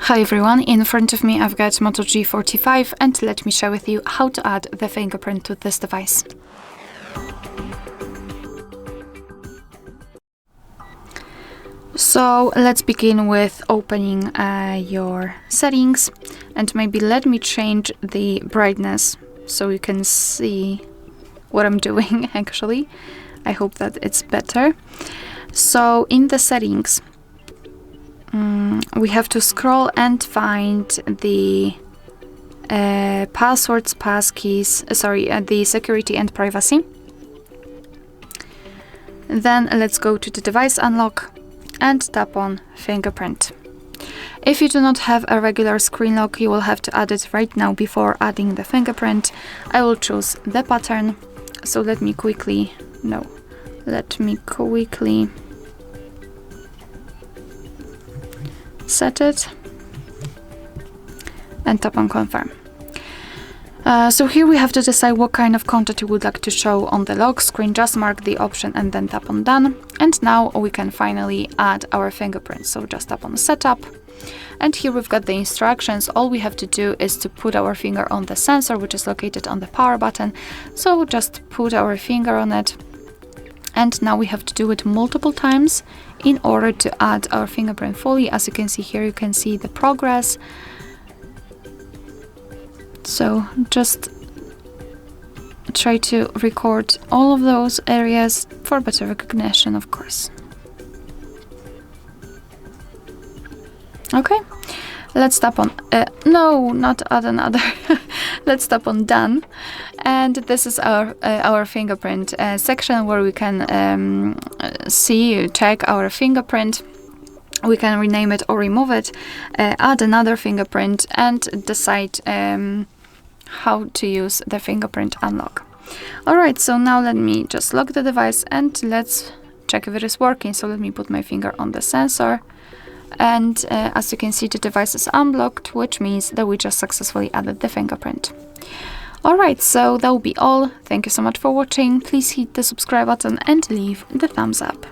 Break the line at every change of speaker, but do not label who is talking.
Hi everyone, in front of me I've got Moto G45 and let me share with you how to add the fingerprint to this device. So let's begin with opening your settings, and maybe let me change the brightness so you can see what I'm doing actually. I hope that it's better. So in the settings, we have to scroll and find the passwords, passkeys, the security and privacy. Then let's go to the device unlock and tap on fingerprint. If you do not have a regular screen lock, you will have to add it right now before adding the fingerprint. I will choose the pattern. So let me quickly set it and tap on confirm. So here we have to decide what kind of content you would like to show on the lock screen. Just mark the option and then tap on done. And now we can finally add our fingerprint. So just tap on setup. And here we've got the instructions. All we have to do is to put our finger on the sensor, which is located on the power button. So just put our finger on it. And now we have to do it multiple times in order to add our fingerprint fully. As you can see here, you can see the progress. So just try to record all of those areas for better recognition, of course. Okay, let's tap on, no, not add another. Let's tap on done. And this is our fingerprint section where we can check our fingerprint. We can rename it or remove it, add another fingerprint, and decide how to use the fingerprint unlock. Alright, so now let me just lock the device and let's check if it is working. So let me put my finger on the sensor. And as you can see, the device is unblocked, which means that we just successfully added the fingerprint. Alright, so that will be all. Thank you so much for watching. Please hit the subscribe button and leave the thumbs up.